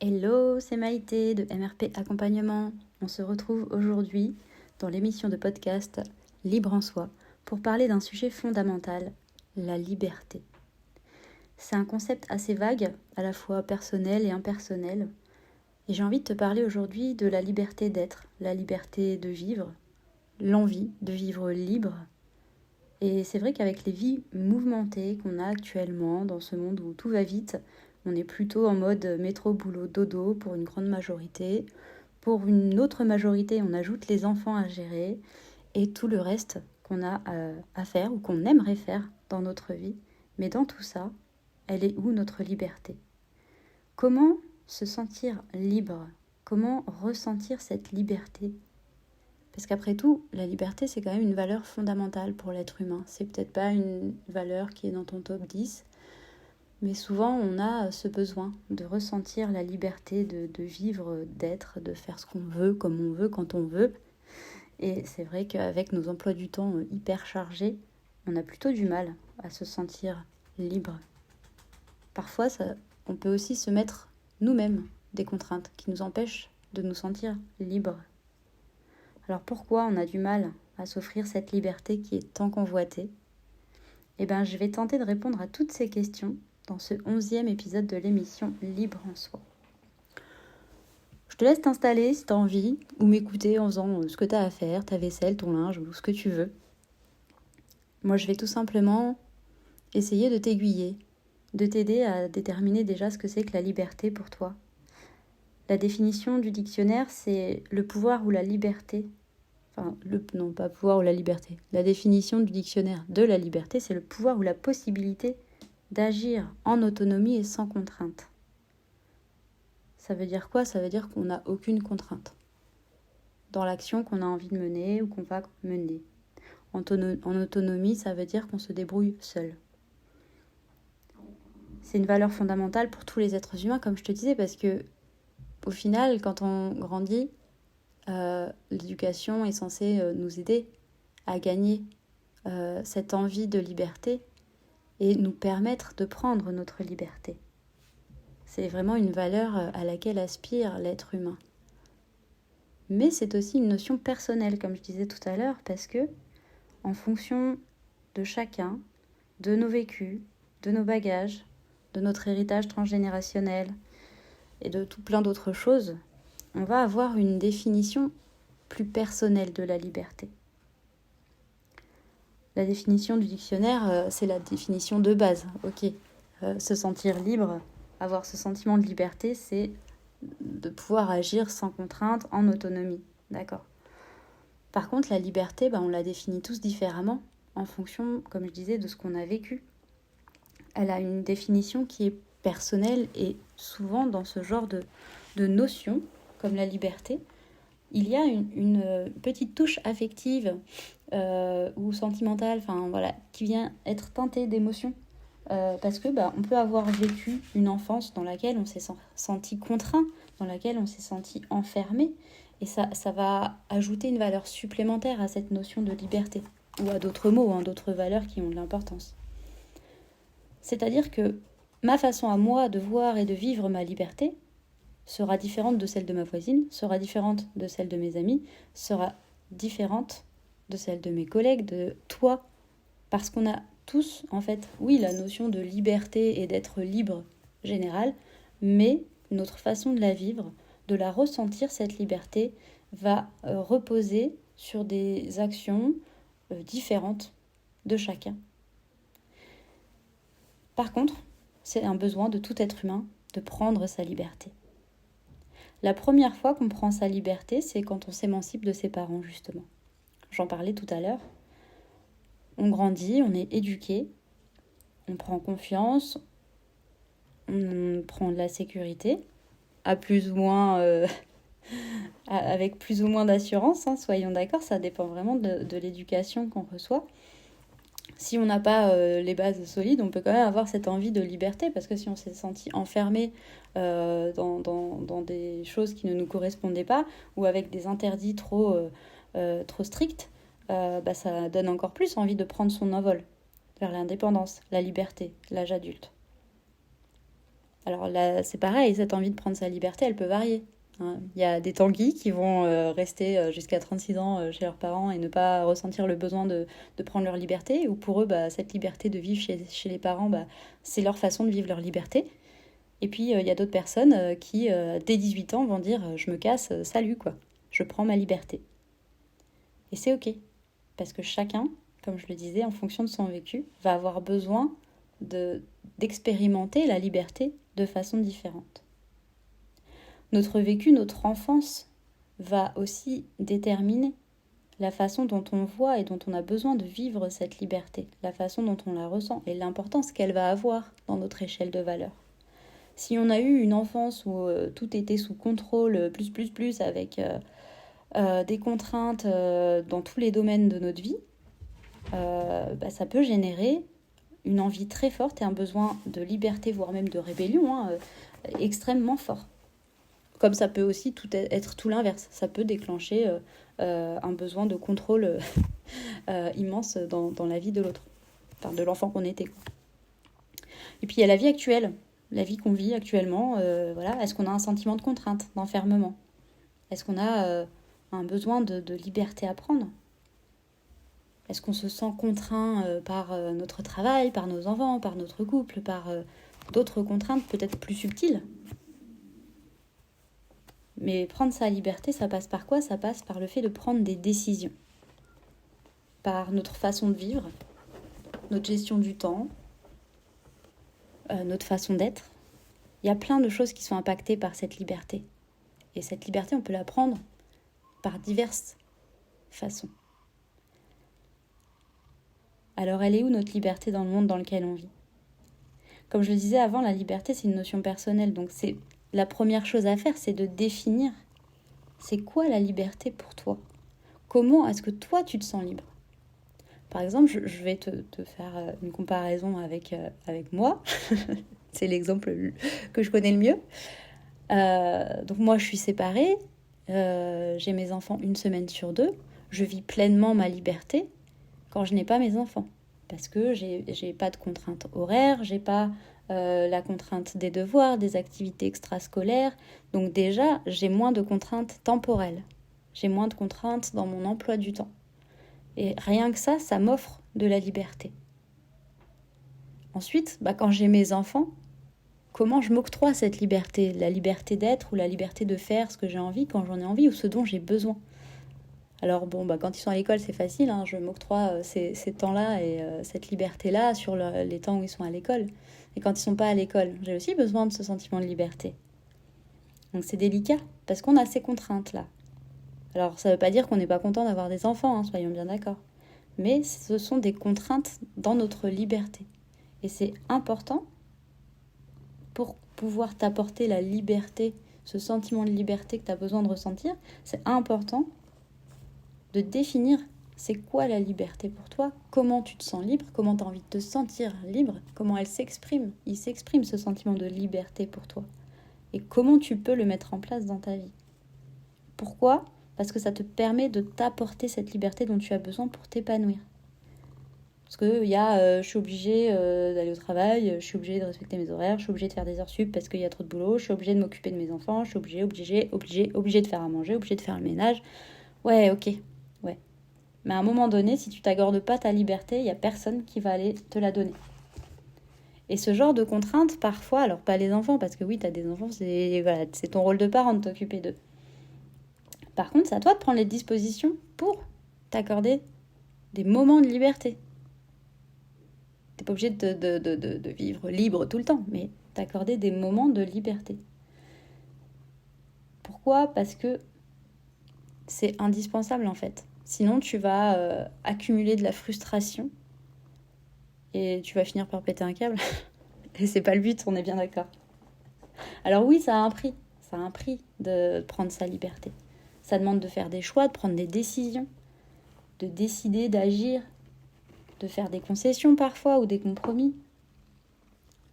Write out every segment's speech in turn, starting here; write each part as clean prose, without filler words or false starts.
Hello, c'est Maïté de MRP Accompagnement. On se retrouve aujourd'hui dans l'émission de podcast Libre en soi pour parler d'un sujet fondamental, la liberté. C'est un concept assez vague, à la fois personnel et impersonnel. Et j'ai envie de te parler aujourd'hui de la liberté d'être, la liberté de vivre, l'envie de vivre libre. Et c'est vrai qu'avec les vies mouvementées qu'on a actuellement dans ce monde où tout va vite, on est plutôt en mode métro, boulot, dodo pour une grande majorité. Pour une autre majorité, on ajoute les enfants à gérer et tout le reste qu'on a à faire ou qu'on aimerait faire dans notre vie. Mais dans tout ça, elle est où notre liberté ? Comment se sentir libre ? Comment ressentir cette liberté ? Parce qu'après tout, la liberté, c'est quand même une valeur fondamentale pour l'être humain. C'est peut-être pas une valeur qui est dans ton top 10, mais souvent on a ce besoin de ressentir la liberté de vivre, d'être, de faire ce qu'on veut, comme on veut, quand on veut. Et c'est vrai qu'avec nos emplois du temps hyper chargés, on a plutôt du mal à se sentir libre. Parfois, on peut aussi se mettre nous-mêmes des contraintes qui nous empêchent de nous sentir libres. Alors pourquoi on a du mal à s'offrir cette liberté qui est tant convoitée ? Je vais tenter de répondre à toutes ces questions dans ce 11e épisode de l'émission Libre en soi. Je te laisse t'installer si tu as envie, ou m'écouter en faisant ce que tu as à faire, ta vaisselle, ton linge, ou ce que tu veux. Moi, je vais tout simplement essayer de t'aiguiller, de t'aider à déterminer déjà ce que c'est que la liberté pour toi. La définition du dictionnaire, c'est le pouvoir ou la liberté. Non, pas pouvoir ou la liberté. La définition du dictionnaire de la liberté, c'est le pouvoir ou la possibilité d'agir en autonomie et sans contrainte. Ça veut dire quoi ? Ça veut dire qu'on n'a aucune contrainte dans l'action qu'on a envie de mener ou qu'on va mener. En autonomie, ça veut dire qu'on se débrouille seul. C'est une valeur fondamentale pour tous les êtres humains, comme je te disais, parce que au final, quand on grandit, l'éducation est censée nous aider à gagner cette envie de liberté et nous permettre de prendre notre liberté. C'est vraiment une valeur à laquelle aspire l'être humain. Mais c'est aussi une notion personnelle, comme je disais tout à l'heure, parce que en fonction de chacun, de nos vécus, de nos bagages, de notre héritage transgénérationnel et de tout plein d'autres choses, on va avoir une définition plus personnelle de la liberté. La définition du dictionnaire, c'est la définition de base. Ok, se sentir libre, avoir ce sentiment de liberté, c'est de pouvoir agir sans contrainte, en autonomie. D'accord. Par contre, la liberté, on la définit tous différemment en fonction, comme je disais, de ce qu'on a vécu. Elle a une définition qui est personnelle et souvent dans ce genre de notions, comme la liberté, il y a une petite touche affective ou sentimentale, qui vient être teintée d'émotions. Parce que on peut avoir vécu une enfance dans laquelle on s'est senti contraint, dans laquelle on s'est senti enfermé, et ça va ajouter une valeur supplémentaire à cette notion de liberté, ou à d'autres mots, d'autres valeurs qui ont de l'importance. C'est-à-dire que ma façon à moi de voir et de vivre ma liberté sera différente de celle de ma voisine, sera différente de celle de mes amis, sera différente de celle de mes collègues, de toi, parce qu'on a tous, en fait, oui, la notion de liberté et d'être libre générale, mais notre façon de la vivre, de la ressentir, cette liberté, va reposer sur des actions différentes de chacun. Par contre, c'est un besoin de tout être humain de prendre sa liberté. La première fois qu'on prend sa liberté, c'est quand on s'émancipe de ses parents, justement. J'en parlais tout à l'heure. On grandit, on est éduqué, on prend confiance, on prend de la sécurité, à plus ou moins, avec plus ou moins d'assurance, soyons d'accord, ça dépend vraiment de l'éducation qu'on reçoit. Si on n'a pas les bases solides, on peut quand même avoir cette envie de liberté, parce que si on s'est senti enfermé dans des choses qui ne nous correspondaient pas, ou avec des interdits trop stricts, ça donne encore plus envie de prendre son envol vers l'indépendance, la liberté, l'âge adulte. Alors là, c'est pareil, cette envie de prendre sa liberté, elle peut varier. Hein. Il y a des Tanguy qui vont rester jusqu'à 36 ans chez leurs parents et ne pas ressentir le besoin de prendre leur liberté. Ou pour eux, cette liberté de vivre chez les parents, c'est leur façon de vivre leur liberté. Et puis, il y a d'autres personnes qui, dès 18 ans, vont dire « je me casse, salut quoi, je prends ma liberté ». Et c'est ok, parce que chacun, comme je le disais, en fonction de son vécu, va avoir besoin d'expérimenter la liberté de façon différente. Notre vécu, notre enfance, va aussi déterminer la façon dont on voit et dont on a besoin de vivre cette liberté, la façon dont on la ressent et l'importance qu'elle va avoir dans notre échelle de valeur. Si on a eu une enfance où tout était sous contrôle, plus, avec des contraintes dans tous les domaines de notre vie, ça peut générer une envie très forte et un besoin de liberté, voire même de rébellion, extrêmement fort. Comme ça peut aussi être tout l'inverse. Ça peut déclencher un besoin de contrôle immense dans la vie de l'autre. Enfin, de l'enfant qu'on était. Et puis il y a la vie actuelle. La vie qu'on vit actuellement. Voilà. Est-ce qu'on a un sentiment de contrainte, d'enfermement ? Est-ce qu'on a un besoin de liberté à prendre ? Est-ce qu'on se sent contraint par notre travail, par nos enfants, par notre couple, par d'autres contraintes peut-être plus subtiles ? Mais prendre sa liberté, ça passe par quoi ? Ça passe par le fait de prendre des décisions. Par notre façon de vivre, notre gestion du temps, notre façon d'être. Il y a plein de choses qui sont impactées par cette liberté. Et cette liberté, on peut la prendre par diverses façons. Alors elle est où notre liberté dans le monde dans lequel on vit ? Comme je le disais avant, la liberté, c'est une notion personnelle. Donc c'est la première chose à faire, c'est de définir c'est quoi la liberté pour toi ? Comment est-ce que toi, tu te sens libre ? Par exemple, je vais te faire une comparaison avec moi. C'est l'exemple que je connais le mieux. Donc moi, je suis séparée. J'ai mes enfants 1 semaine sur 2. Je vis pleinement ma liberté quand je n'ai pas mes enfants. Parce que j'ai pas de contraintes horaires, j'ai pas la contrainte des devoirs, des activités extrascolaires. Donc déjà, j'ai moins de contraintes temporelles. J'ai moins de contraintes dans mon emploi du temps. Et rien que ça m'offre de la liberté. Ensuite, quand j'ai mes enfants, comment je m'octroie cette liberté ? La liberté d'être ou la liberté de faire ce que j'ai envie quand j'en ai envie ou ce dont j'ai besoin. Alors quand ils sont à l'école, c'est facile, je m'octroie ces temps-là et cette liberté-là sur les temps où ils sont à l'école. Et quand ils sont pas à l'école, j'ai aussi besoin de ce sentiment de liberté. Donc c'est délicat, parce qu'on a ces contraintes-là. Alors ça veut pas dire qu'on n'est pas content d'avoir des enfants, soyons bien d'accord. Mais ce sont des contraintes dans notre liberté. Et c'est important pour pouvoir t'apporter la liberté, ce sentiment de liberté que tu as besoin de ressentir, c'est important de définir c'est quoi la liberté pour toi, comment tu te sens libre, comment tu as envie de te sentir libre, comment elle s'exprime. Il s'exprime ce sentiment de liberté pour toi. Et comment tu peux le mettre en place dans ta vie. Pourquoi ? Parce que ça te permet de t'apporter cette liberté dont tu as besoin pour t'épanouir. Parce que je suis obligée d'aller au travail, je suis obligée de respecter mes horaires, je suis obligée de faire des heures sup parce qu'il y a trop de boulot, je suis obligée de m'occuper de mes enfants, je suis obligée de faire à manger, obligée de faire le ménage. Ouais, ok, ouais. Mais à un moment donné, si tu t'accordes pas ta liberté, il n'y a personne qui va aller te la donner. Et ce genre de contraintes, parfois, alors pas les enfants, parce que oui, tu as des enfants, c'est ton rôle de parent de t'occuper d'eux. Par contre, c'est à toi de prendre les dispositions pour t'accorder des moments de liberté. T'es pas obligé de vivre libre tout le temps, mais t'accorder des moments de liberté. Pourquoi ? Parce que c'est indispensable en fait. Sinon, tu vas accumuler de la frustration et tu vas finir par péter un câble. Et c'est pas le but, on est bien d'accord. Alors oui, ça a un prix. Ça a un prix de prendre sa liberté. Ça demande de faire des choix, de prendre des décisions, de décider, d'agir, de faire des concessions parfois ou des compromis.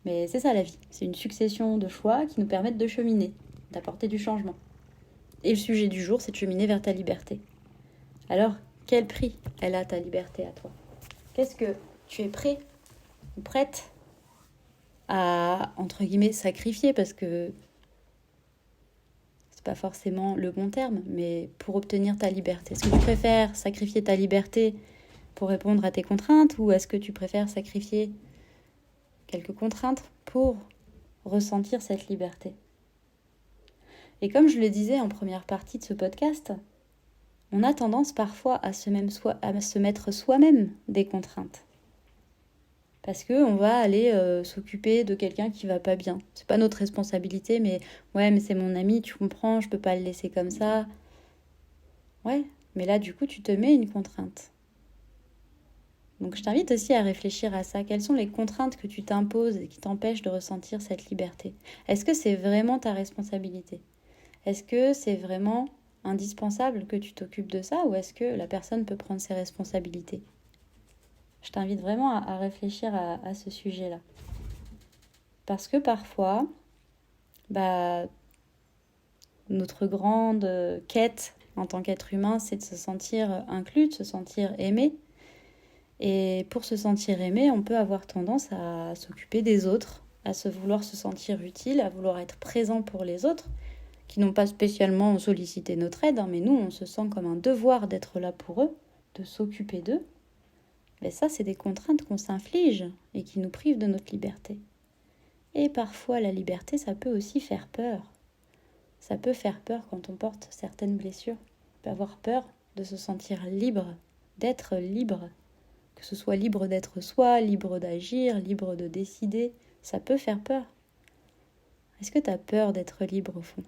Mais c'est ça la vie. C'est une succession de choix qui nous permettent de cheminer, d'apporter du changement. Et le sujet du jour, c'est de cheminer vers ta liberté. Alors, quel prix elle a ta liberté à toi ? Qu'est-ce que tu es prêt ou prête à, entre guillemets, sacrifier, parce que c'est pas forcément le bon terme, mais pour obtenir ta liberté. Est-ce que tu préfères sacrifier ta liberté pour répondre à tes contraintes, ou est-ce que tu préfères sacrifier quelques contraintes pour ressentir cette liberté? Et comme je le disais en première partie de ce podcast, on a tendance parfois à se mettre soi-même des contraintes. Parce qu'on va aller s'occuper de quelqu'un qui va pas bien. C'est pas notre responsabilité, mais ouais, mais c'est mon ami, tu comprends, je peux pas le laisser comme ça. Ouais, mais là, du coup, tu te mets une contrainte. Donc, je t'invite aussi à réfléchir à ça. Quelles sont les contraintes que tu t'imposes et qui t'empêchent de ressentir cette liberté? Est-ce que c'est vraiment ta responsabilité? Est-ce que c'est vraiment indispensable que tu t'occupes de ça, ou est-ce que la personne peut prendre ses responsabilités? Je t'invite vraiment à réfléchir à ce sujet-là. Parce que parfois, notre grande quête en tant qu'être humain, c'est de se sentir inclus, de se sentir aimé. Et pour se sentir aimé, on peut avoir tendance à s'occuper des autres, à vouloir se sentir utile, à vouloir être présent pour les autres, qui n'ont pas spécialement sollicité notre aide, mais nous, on se sent comme un devoir d'être là pour eux, de s'occuper d'eux. Mais ça, c'est des contraintes qu'on s'inflige et qui nous privent de notre liberté. Et parfois, la liberté, ça peut aussi faire peur. Ça peut faire peur quand on porte certaines blessures. On peut avoir peur de se sentir libre, d'être libre. Que ce soit libre d'être soi, libre d'agir, libre de décider. Ça peut faire peur. Est-ce que tu as peur d'être libre au fond?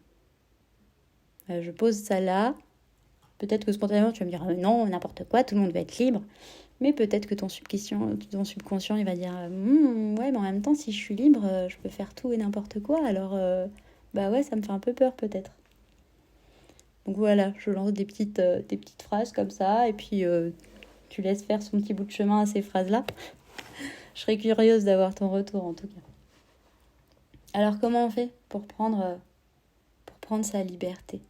Je pose ça là. Peut-être que spontanément, tu vas me dire non, n'importe quoi, tout le monde va être libre. Mais peut-être que ton subconscient, il va dire ouais, mais en même temps, si je suis libre, je peux faire tout et n'importe quoi. Alors, ouais, ça me fait un peu peur peut-être. Donc voilà, je lance des petites phrases comme ça, et puis tu laisses faire son petit bout de chemin à ces phrases-là. Je serais curieuse d'avoir ton retour en tout cas. Alors comment on fait pour prendre sa liberté?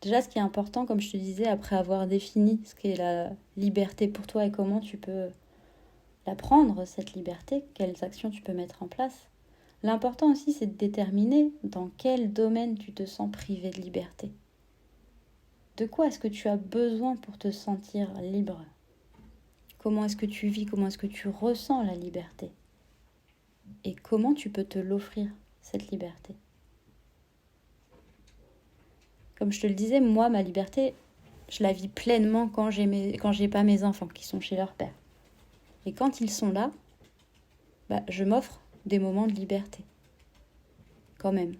Déjà, ce qui est important, comme je te disais, après avoir défini ce qu'est la liberté pour toi et comment tu peux la prendre, cette liberté, quelles actions tu peux mettre en place, l'important aussi, c'est de déterminer dans quel domaine tu te sens privé de liberté. De quoi est-ce que tu as besoin pour te sentir libre? Comment est-ce que tu vis? Comment est-ce que tu ressens la liberté? Et comment tu peux te l'offrir, cette liberté? Comme je te le disais, moi, ma liberté, je la vis pleinement quand j'ai pas mes enfants qui sont chez leur père. Et quand ils sont là, je m'offre des moments de liberté. Quand même.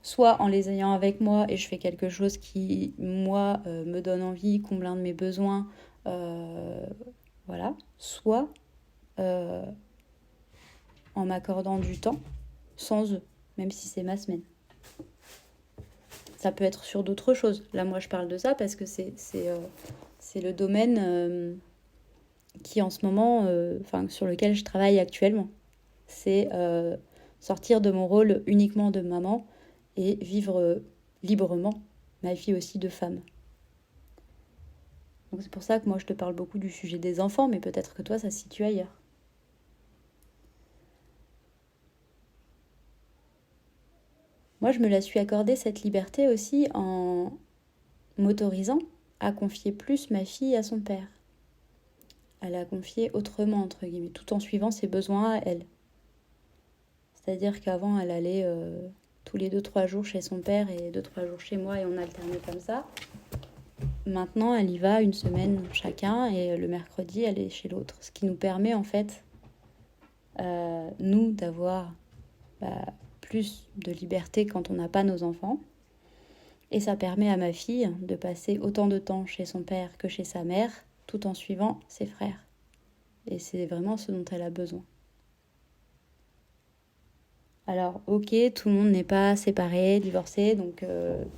Soit en les ayant avec moi et je fais quelque chose qui, moi, me donne envie, comble un de mes besoins. Voilà. Soit en m'accordant du temps sans eux, même si c'est ma semaine. Ça peut être sur d'autres choses. Là, moi, je parle de ça parce que c'est le domaine qui, en ce moment, sur lequel je travaille actuellement. C'est sortir de mon rôle uniquement de maman et vivre librement ma vie aussi de femme. Donc, c'est pour ça que moi, je te parle beaucoup du sujet des enfants, mais peut-être que toi, ça se situe ailleurs. Moi, je me la suis accordée, cette liberté aussi, en m'autorisant à confier plus ma fille à son père. À la confier autrement, entre guillemets, tout en suivant ses besoins à elle. C'est-à-dire qu'avant, elle allait tous les 2-3 jours chez son père et 2-3 jours chez moi, et on alternait comme ça. Maintenant, elle y va une semaine chacun, et le mercredi, elle est chez l'autre. Ce qui nous permet, en fait, nous, d'avoir plus de liberté quand on n'a pas nos enfants. Et ça permet à ma fille de passer autant de temps chez son père que chez sa mère, tout en suivant ses frères. Et c'est vraiment ce dont elle a besoin. Alors, ok, tout le monde n'est pas séparé, divorcé, donc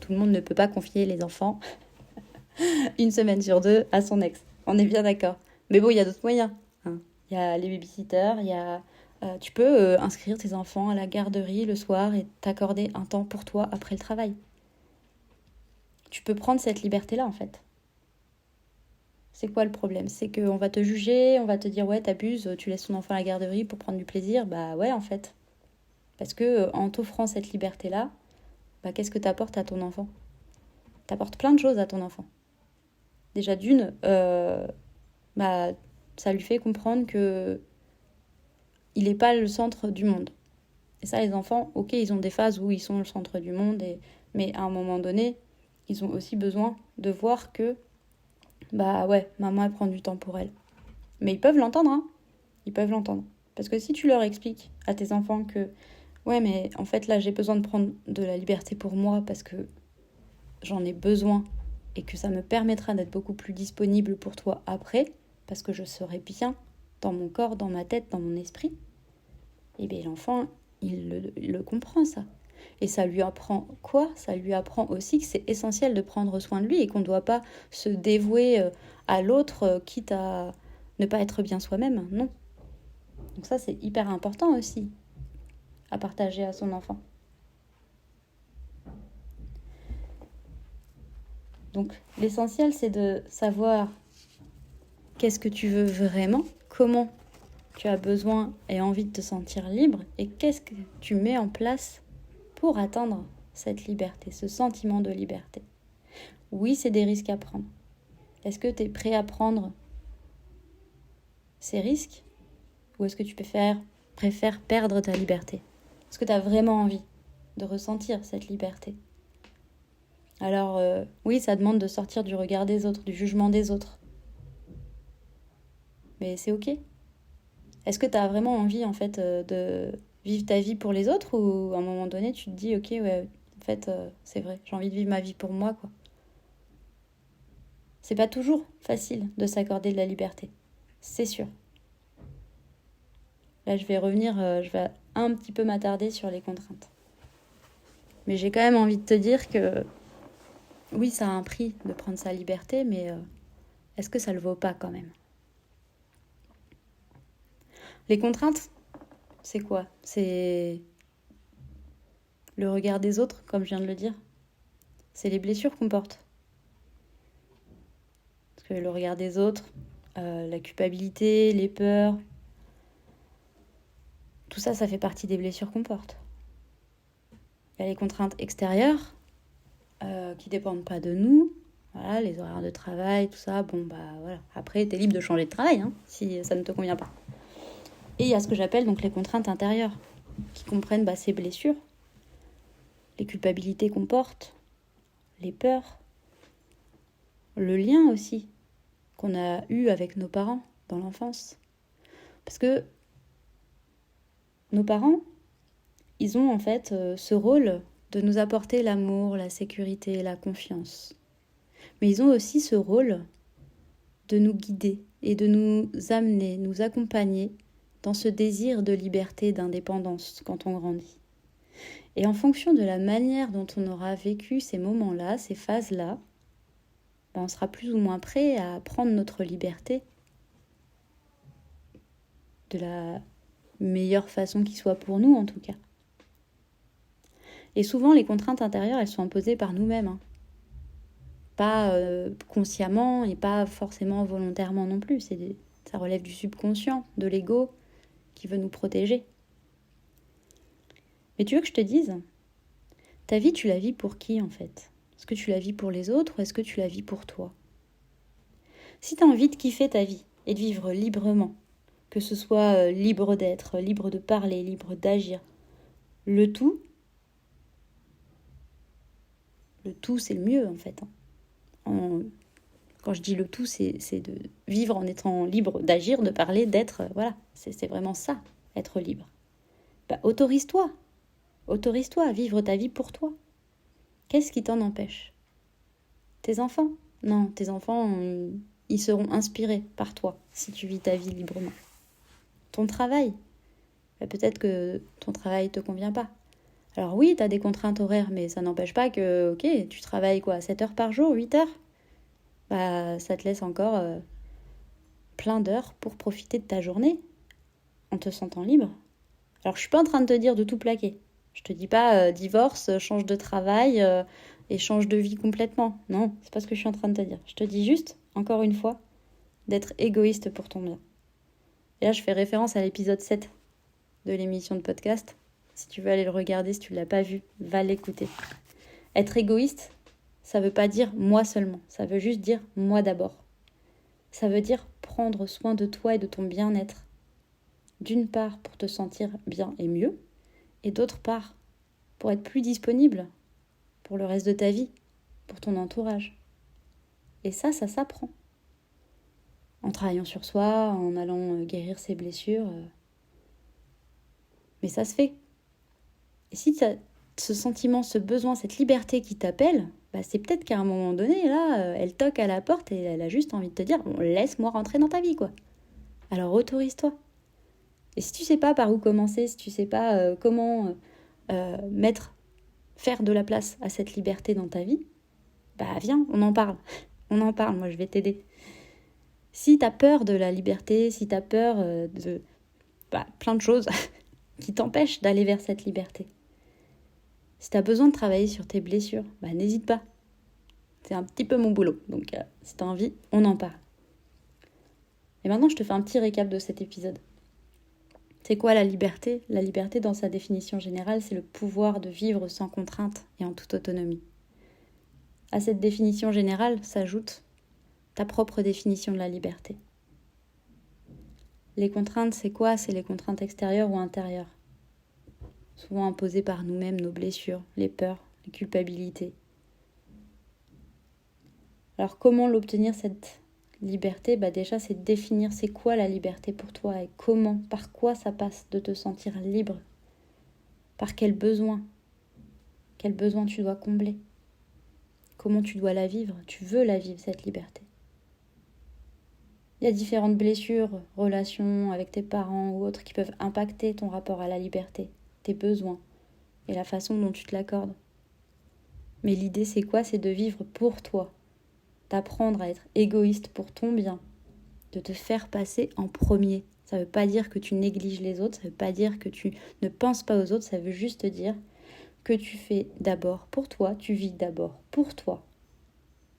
tout le monde ne peut pas confier les enfants une semaine sur 2 à son ex. On est bien d'accord. Mais bon, il y a d'autres moyens. Hein. Il y a les babysitters, il y a... tu peux inscrire tes enfants à la garderie le soir et t'accorder un temps pour toi après le travail. Tu peux prendre cette liberté-là, en fait. C'est quoi le problème? C'est qu'on va te juger, on va te dire ouais, t'abuses, tu laisses ton enfant à la garderie pour prendre du plaisir. Bah ouais, en fait. Parce que en t'offrant cette liberté-là, bah qu'est-ce que t'apportes à ton enfant? T'apportes plein de choses à ton enfant. Déjà d'une, bah ça lui fait comprendre que il n'est pas le centre du monde. Et ça, les enfants, ok, ils ont des phases où ils sont le centre du monde, mais à un moment donné, ils ont aussi besoin de voir que, bah ouais, maman, elle prend du temps pour elle. Mais ils peuvent l'entendre, hein. Ils peuvent l'entendre. Parce que si tu leur expliques à tes enfants que, ouais, mais en fait, là, j'ai besoin de prendre de la liberté pour moi parce que j'en ai besoin et que ça me permettra d'être beaucoup plus disponible pour toi après, parce que je serai bien dans mon corps, dans ma tête, dans mon esprit, et bien l'enfant, il le comprend ça. Et ça lui apprend quoi? Ça lui apprend aussi que c'est essentiel de prendre soin de lui et qu'on ne doit pas se dévouer à l'autre, quitte à ne pas être bien soi-même. Non. Donc ça, c'est hyper important aussi à partager à son enfant. Donc l'essentiel, c'est de savoir qu'est-ce que tu veux vraiment, comment tu as besoin et envie de te sentir libre et qu'est-ce que tu mets en place pour atteindre cette liberté, ce sentiment de liberté. Oui, c'est des risques à prendre. Est-ce que tu es prêt à prendre ces risques ou est-ce que tu préfères perdre ta liberté? Est-ce que tu as vraiment envie de ressentir cette liberté? Alors oui, ça demande de sortir du regard des autres, du jugement des autres. Mais c'est ok. Est-ce que tu as vraiment envie en fait de vivre ta vie pour les autres ou à un moment donné tu te dis ok ouais en fait c'est vrai, j'ai envie de vivre ma vie pour moi quoi. C'est pas toujours facile de s'accorder de la liberté, c'est sûr. Là je vais revenir, je vais un petit peu m'attarder sur les contraintes. Mais j'ai quand même envie de te dire que oui ça a un prix de prendre sa liberté, mais est-ce que ça le vaut pas quand même? Les contraintes, c'est quoi? C'est le regard des autres, comme je viens de le dire. C'est les blessures qu'on porte. Parce que le regard des autres, la culpabilité, les peurs, tout ça, ça fait partie des blessures qu'on porte. Il y a les contraintes extérieures qui dépendent pas de nous. Voilà, les horaires de travail, tout ça. Bon, bah voilà. Après, t'es libre de changer de travail si ça ne te convient pas. Et il y a ce que j'appelle donc les contraintes intérieures qui comprennent ces blessures, les culpabilités qu'on porte, les peurs, le lien aussi qu'on a eu avec nos parents dans l'enfance. Parce que nos parents, ils ont en fait ce rôle de nous apporter l'amour, la sécurité, la confiance. Mais ils ont aussi ce rôle de nous guider et de nous amener, nous accompagner dans ce désir de liberté, d'indépendance quand on grandit. Et en fonction de la manière dont on aura vécu ces moments-là, ces phases-là, on sera plus ou moins prêt à prendre notre liberté de la meilleure façon qui soit pour nous en tout cas. Et souvent les contraintes intérieures, elles sont imposées par nous-mêmes. Pas consciemment et pas forcément volontairement non plus. Ça relève du subconscient, de l'ego qui veut nous protéger. Mais tu veux que je te dise, ta vie, tu la vis pour qui en fait? Est-ce que tu la vis pour les autres ou est-ce que tu la vis pour toi? Si tu as envie de kiffer ta vie et de vivre librement, que ce soit libre d'être, libre de parler, libre d'agir, le tout c'est le mieux en fait. Quand je dis le tout, c'est de vivre en étant libre d'agir, de parler, d'être, voilà, c'est vraiment ça, être libre. Autorise-toi à vivre ta vie pour toi. Qu'est-ce qui t'en empêche? Tes enfants? Non, tes enfants, ils seront inspirés par toi si tu vis ta vie librement. Ton travail? Peut-être que ton travail ne te convient pas. Alors oui, tu as des contraintes horaires, mais ça n'empêche pas que, ok, tu travailles 7 heures par jour, 8 heures? Ça te laisse encore plein d'heures pour profiter de ta journée en te sentant libre. Alors je suis pas en train de te dire de tout plaquer. Je te dis pas divorce, change de travail et change de vie complètement. Non, c'est pas ce que je suis en train de te dire. Je te dis juste, encore une fois, d'être égoïste pour ton bien. Et là, je fais référence à l'épisode 7 de l'émission de podcast. Si tu veux aller le regarder, si tu ne l'as pas vu, va l'écouter. Être égoïste, ça ne veut pas dire moi seulement. Ça veut juste dire moi d'abord. Ça veut dire prendre soin de toi et de ton bien-être. D'une part, pour te sentir bien et mieux. Et d'autre part, pour être plus disponible pour le reste de ta vie, pour ton entourage. Et ça s'apprend. En travaillant sur soi, en allant guérir ses blessures. Mais ça se fait. Et si tu as ce sentiment, ce besoin, cette liberté qui t'appelle, c'est peut-être qu'à un moment donné, là, elle toque à la porte et elle a juste envie de te dire « laisse-moi rentrer dans ta vie, quoi ». Alors autorise-toi. Et si tu sais pas par où commencer, si tu sais pas comment faire de la place à cette liberté dans ta vie, viens, on en parle. On en parle, moi je vais t'aider. Si tu as peur de la liberté, si tu as peur de plein de choses qui t'empêchent d'aller vers cette liberté, si tu as besoin de travailler sur tes blessures, n'hésite pas. C'est un petit peu mon boulot, donc si tu as envie, on en parle. Et maintenant, je te fais un petit récap de cet épisode. C'est quoi la liberté ? La liberté, dans sa définition générale, c'est le pouvoir de vivre sans contrainte et en toute autonomie. À cette définition générale s'ajoute ta propre définition de la liberté. Les contraintes, c'est quoi ? C'est les contraintes extérieures ou intérieures. Souvent imposées par nous-mêmes, nos blessures, les peurs, les culpabilités. Alors comment l'obtenir cette liberté ? Déjà, c'est de définir c'est quoi la liberté pour toi et comment, par quoi ça passe de te sentir libre. Par quel besoin tu dois combler. Comment tu dois la vivre ? Tu veux la vivre, cette liberté. Il y a différentes blessures, relations avec tes parents ou autres qui peuvent impacter ton rapport à la liberté, tes besoins et la façon dont tu te l'accordes. Mais l'idée, c'est quoi ? C'est de vivre pour toi, d'apprendre à être égoïste pour ton bien, de te faire passer en premier. Ça ne veut pas dire que tu négliges les autres, ça ne veut pas dire que tu ne penses pas aux autres, ça veut juste dire que tu fais d'abord pour toi, tu vis d'abord pour toi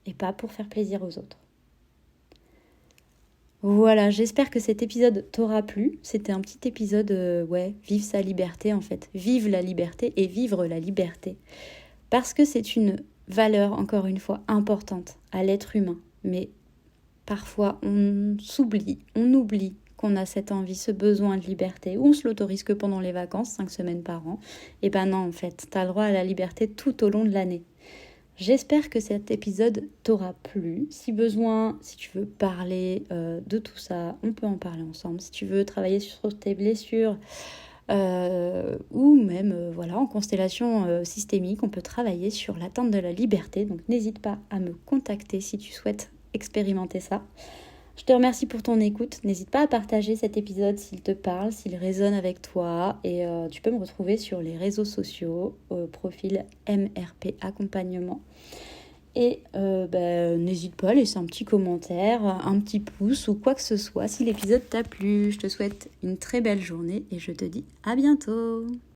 et pas pour faire plaisir aux autres. Voilà, j'espère que cet épisode t'aura plu. C'était un petit épisode, vive sa liberté en fait. Vive la liberté et vivre la liberté. Parce que c'est une valeur, encore une fois, importante à l'être humain. Mais parfois, on oublie qu'on a cette envie, ce besoin de liberté. Ou on se l'autorise que pendant les vacances, 5 semaines par an. Et non, en fait, t'as le droit à la liberté tout au long de l'année. J'espère que cet épisode t'aura plu. Si besoin, si tu veux parler de tout ça, on peut en parler ensemble. Si tu veux travailler sur tes blessures ou même en constellation systémique, on peut travailler sur l'atteinte de la liberté. Donc n'hésite pas à me contacter si tu souhaites expérimenter ça. Je te remercie pour ton écoute. N'hésite pas à partager cet épisode s'il te parle, s'il résonne avec toi. Et tu peux me retrouver sur les réseaux sociaux, au profil MRP Accompagnement. Et n'hésite pas à laisser un petit commentaire, un petit pouce ou quoi que ce soit si l'épisode t'a plu. Je te souhaite une très belle journée et je te dis à bientôt.